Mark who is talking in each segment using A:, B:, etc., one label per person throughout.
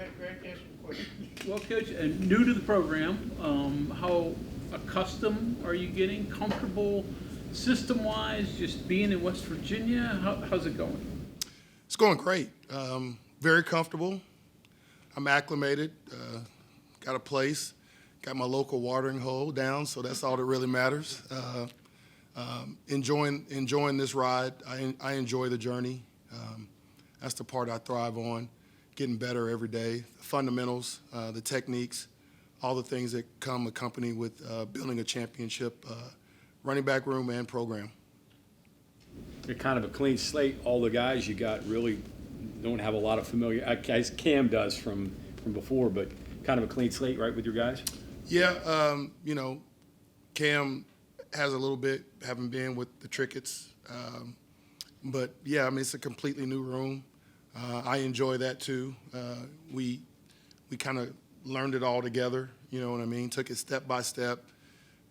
A: ahead, Greg, ask your question.
B: Well, Coach, new to the program, how accustomed are you getting, comfortable system-wise, just being in West Virginia? How's it going?
C: It's going great. Very comfortable. I'm acclimated. Got a place. Got my local watering hole down, so that's all that really matters. Enjoying this ride. I enjoy the journey. That's the part I thrive on. Getting better every day. The fundamentals, the techniques, all the things that come accompanied with building a championship running back room and program.
D: You're kind of a clean slate. All the guys you got really don't have a lot of familiar, as Cam does from before, but kind of a clean slate, right, with your guys?
C: Yeah, Cam has a little bit, having been with the Tricketts. But, yeah, I mean, it's a completely new room. I enjoy that, too. We kind of learned it all together, you know what I mean, took it step by step.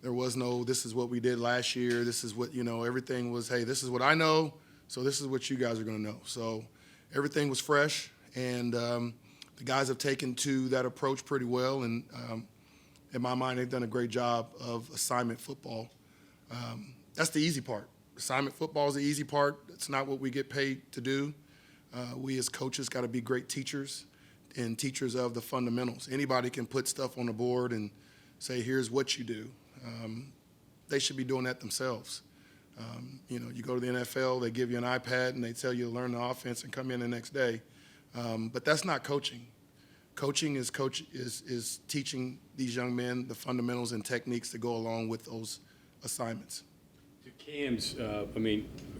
C: There was no, this is what we did last year, this is what, everything was, hey, this is what I know, so this is what you guys are going to know. So everything was fresh, and the guys have taken to that approach pretty well, and in my mind, they've done a great job of assignment football. That's the easy part. Assignment football is the easy part. It's not what we get paid to do. We as coaches got to be great teachers and teachers of the fundamentals. Anybody can put stuff on the board and say, here's what you do. They should be doing that themselves. You go to the NFL, they give you an iPad, and they tell you to learn the offense and come in the next day. But that's not coaching. Coaching is teaching these young men the fundamentals and techniques that go along with those assignments.
D: To Cam's,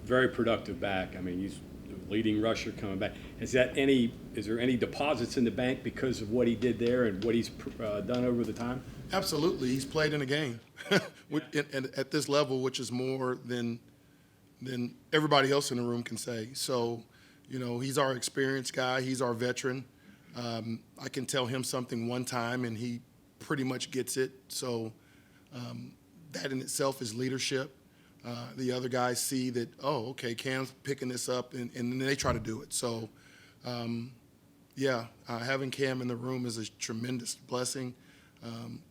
D: very productive back. He's the leading rusher coming back. Is there any deposits in the bank because of what he did there and what he's done over the time?
C: Absolutely. He's played in a game and at this level, which is more than everybody else in the room can say. So, he's our experienced guy. He's our veteran. I can tell him something one time, and he pretty much gets it. So that in itself is leadership. The other guys see that, oh, okay, Cam's picking this up, and then they try to do it. So, having Cam in the room is a tremendous blessing.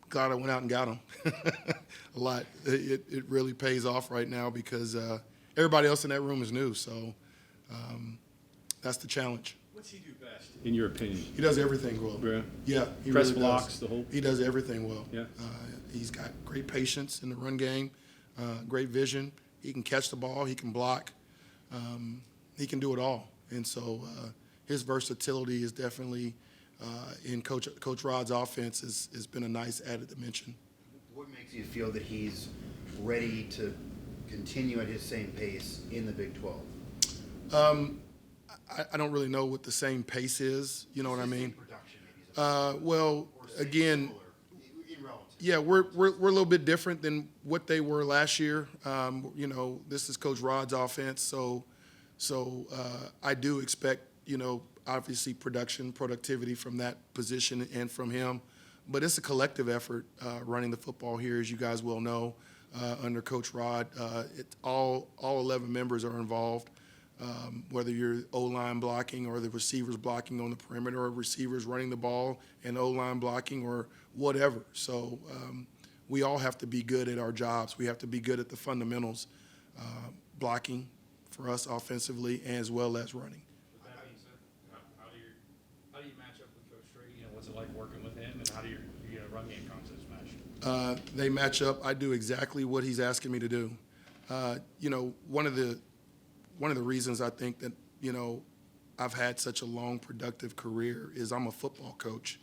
C: Glad I went out and got him a lot. It really pays off right now because everybody else in that room is new. So that's the challenge.
D: What's he do best, in your opinion?
C: He does everything well.
D: Yeah.
C: Yeah, he
D: Press
C: really
D: blocks,
C: does.
D: the whole.
C: He does everything well.
D: Yeah.
C: He's got great patience in the run game, great vision. He can catch the ball. He can block. He can do it all. And so his versatility is definitely in Coach Rod's offense has been a nice added dimension.
E: What makes you feel that he's ready to continue at his same pace in the Big 12?
C: I don't really know what the same pace is. You know what I mean?
E: Production, maybe.
C: Well, again,
E: Irrelevant.
C: yeah, we're a little bit different than what they were last year. This is Coach Rod's offense, so I do expect obviously productivity from that position and from him. But it's a collective effort running the football here, as you guys well know, under Coach Rod. All 11 members are involved. Whether you're O-line blocking or the receivers blocking on the perimeter or receivers running the ball and O-line blocking or whatever. So we all have to be good at our jobs. We have to be good at the fundamentals, blocking for us offensively as well as running.
F: With that being said, how do you match up with Coach Trey? What's it like working with him, and how do your run game concepts match?
C: They match up. I do exactly what he's asking me to do. One of the reasons I think that, I've had such a long, productive career is I'm a football coach.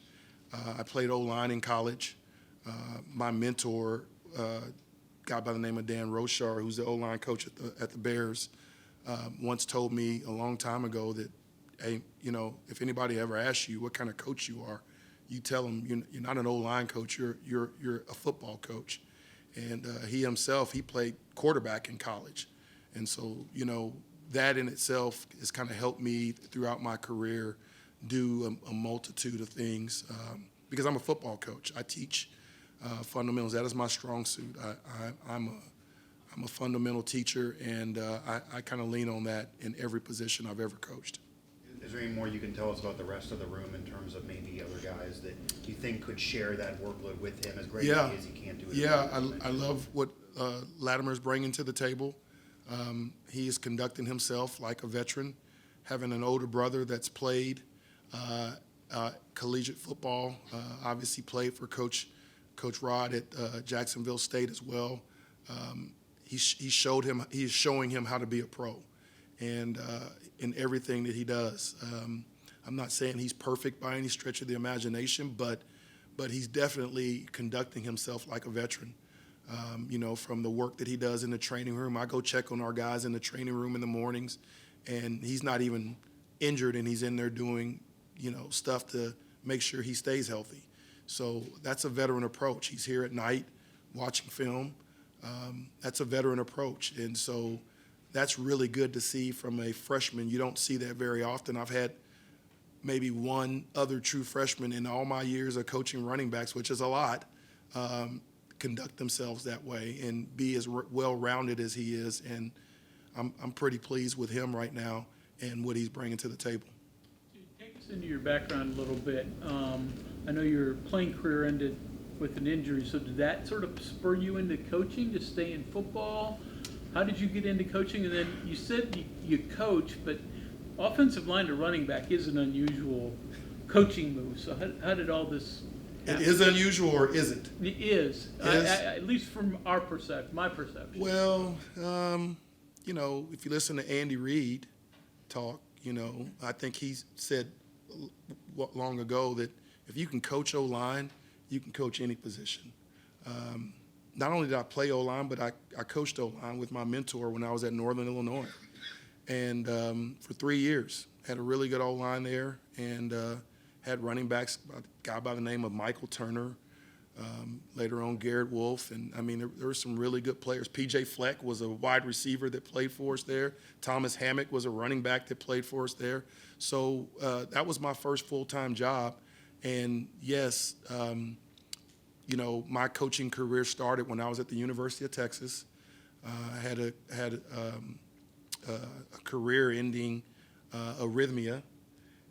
C: I played O-line in college. My mentor, a guy by the name of Dan Roshar, who's the O-line coach at the Bears, once told me a long time ago that, hey, if anybody ever asks you what kind of coach you are, you tell them you're not an O-line coach, you're a football coach. And he himself, he played quarterback in college. And so, that in itself has kind of helped me throughout my career do a multitude of things because I'm a football coach. I teach fundamentals. That is my strong suit. I'm a fundamental teacher, and I kind of lean on that in every position I've ever coached.
E: Is there any more you can tell us about the rest of the room in terms of maybe other guys that you think could share that workload with him as great as he is? He can't do it.
C: Yeah, I love what Latimer's bringing to the table. He is conducting himself like a veteran, having an older brother that's played collegiate football, obviously played for Coach Rod at Jacksonville State as well. He's showing him how to be a pro, and in everything that he does. I'm not saying he's perfect by any stretch of the imagination, but he's definitely conducting himself like a veteran. From the work that he does in the training room. I go check on our guys in the training room in the mornings, and he's not even injured, and he's in there doing, stuff to make sure he stays healthy. So that's a veteran approach. He's here at night watching film. That's a veteran approach, and so that's really good to see from a freshman. You don't see that very often. I've had maybe one other true freshman in all my years of coaching running backs, which is a lot, conduct themselves that way and be as well-rounded as he is. And I'm pretty pleased with him right now and what he's bringing to the table.
B: Take us into your background a little bit. I know your playing career ended with an injury, so did that sort of spur you into coaching to stay in football? How did you get into coaching? And then you said you coach, but offensive line to running back is an unusual coaching move. So how did all this happen?
C: It is unusual, or is it?
B: It is. At least from my perception.
C: Well, if you listen to Andy Reid talk, I think he said long ago that if you can coach O-line, you can coach any position. Not only did I play O-line, but I coached O-line with my mentor when I was at Northern Illinois. And for 3 years, had a really good O-line there, and had running backs, a guy by the name of Michael Turner, later on Garrett Wolf, and there were some really good players. P.J. Fleck was a wide receiver that played for us there. Thomas Hammock was a running back that played for us there. So that was my first full-time job, and yes, my coaching career started when I was at the University of Texas. I had a career-ending arrhythmia,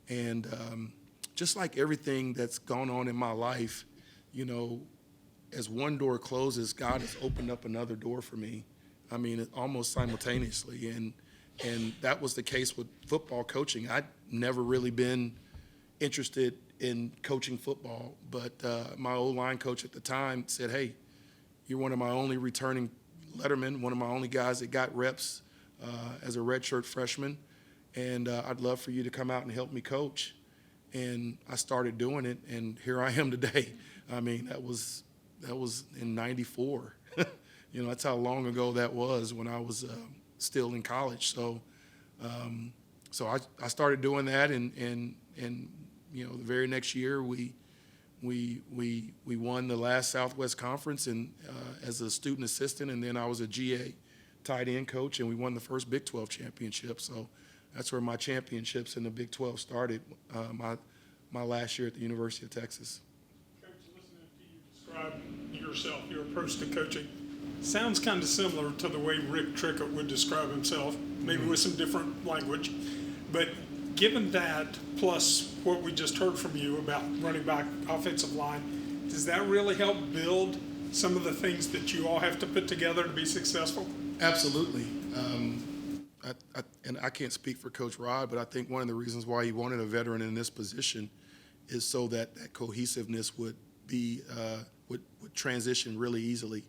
C: and just like everything that's gone on in my life, as one door closes, God has opened up another door for me. Almost simultaneously, and that was the case with football coaching. I'd never really been interested in coaching football, but my O-line coach at the time said, "Hey, you're one of my only returning lettermen, one of my only guys that got reps as a redshirt freshman, and I'd love for you to come out and help me coach." And I started doing it, and here I am today. That was in '94. That's how long ago that was, when I was still in college. So I started doing that, and the very next year we won the last Southwest Conference and as a student assistant, and then I was a GA tight end coach, and we won the first Big 12 championship. So that's where my championships in the Big 12 started, my last year at the University of Texas.
A: Coach, listening to you describe yourself, your approach to coaching, sounds kind of similar to the way Rick Trickett would describe himself, maybe with some different language. But given that, plus what we just heard from you about running back, offensive line, does that really help build some of the things that you all have to put together to be successful?
C: Absolutely. And I can't speak for Coach Rod, but I think one of the reasons why he wanted a veteran in this position is so that cohesiveness would transition really easily.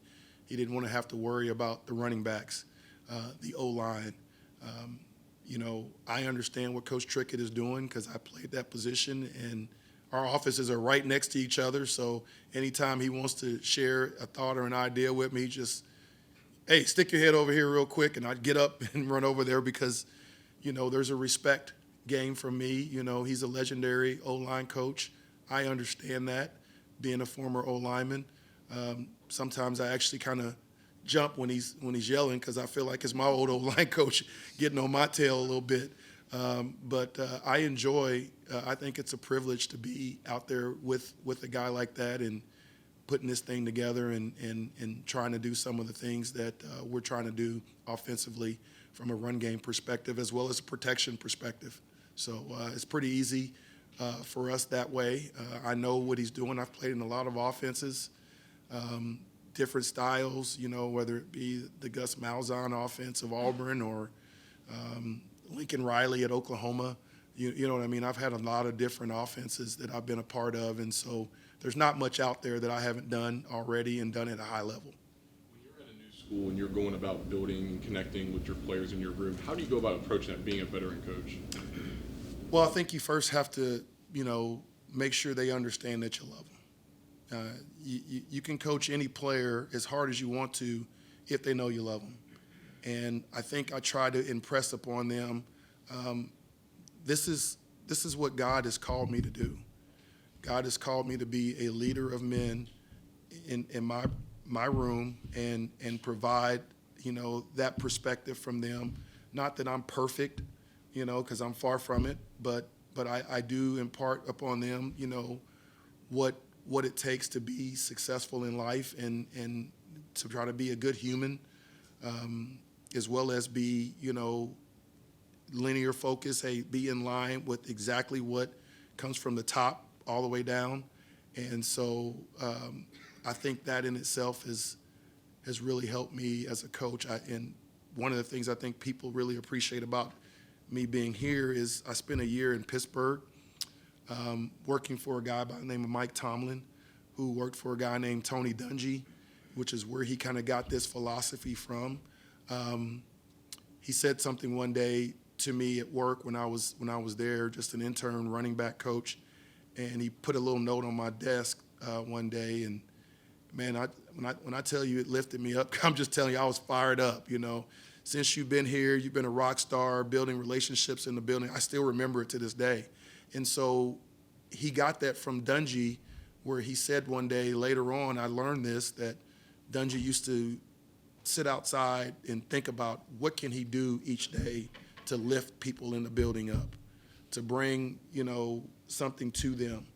C: He didn't want to have to worry about the running backs, the O-line. I understand what Coach Trickett is doing because I played that position, and our offices are right next to each other. So anytime he wants to share a thought or an idea with me, just, hey, stick your head over here real quick, and I'd get up and run over there because, there's a respect game from me. He's a legendary O-line coach. I understand that, being a former O-lineman. Sometimes I actually kind of jump when he's yelling because I feel like it's my old O-line coach getting on my tail a little bit. But I enjoy. I think it's a privilege to be out there with a guy like that and putting this thing together and trying to do some of the things that we're trying to do offensively from a run game perspective as well as a protection perspective. So it's pretty easy for us that way. I know what he's doing. I've played in a lot of offenses, different styles, you know, whether it be the Gus Malzahn offense of Auburn or Lincoln Riley at Oklahoma. You know what I mean? I've had a lot of different offenses that I've been a part of, and so there's not much out there that I haven't done already and done at a high level.
G: When you're at a new school and you're going about building and connecting with your players in your room, how do you go about approaching that, being a veteran coach?
C: Well, I think you first have to, you know, make sure they understand that you love them. You can coach any player as hard as you want to if they know you love them. And I think I try to impress upon them, this is what God has called me to do. God has called me to be a leader of men in my room and provide, you know, that perspective from them. Not that I'm perfect, you know, because I'm far from it, but I do impart upon them, you know, what it takes to be successful in life and to try to be a good human, as well as be, you know, linear focus, hey, be in line with exactly what comes from the top all the way down. And so I think that in itself has really helped me as a coach. And one of the things I think people really appreciate about me being here is I spent a year in Pittsburgh working for a guy by the name of Mike Tomlin, who worked for a guy named Tony Dungy, which is where he kind of got this philosophy from. He said something one day to me at work when I was there, just an intern running back coach, and he put a little note on my desk one day, and man, when I tell you it lifted me up, I'm just telling you I was fired up, you know. Since you've been here, you've been a rock star, building relationships in the building. I still remember it to this day. And so he got that from Dungy, where he said one day later on, I learned this, that Dungy used to sit outside and think about what can he do each day to lift people in the building up, to bring, you know, something to them.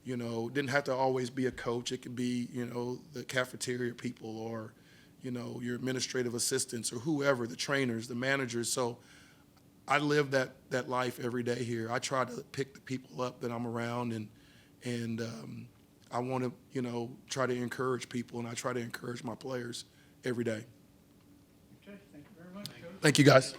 C: You know, didn't have to always be a coach. It could be, you know, the cafeteria people or, you know, your administrative assistants or whoever, the trainers, the managers. So I live that life every day here. I try to pick the people up that I'm around, and I want to, you know, try to encourage people, and I try to encourage my players every day.
B: Okay, thank you very much, Coach.
C: Thank you, guys.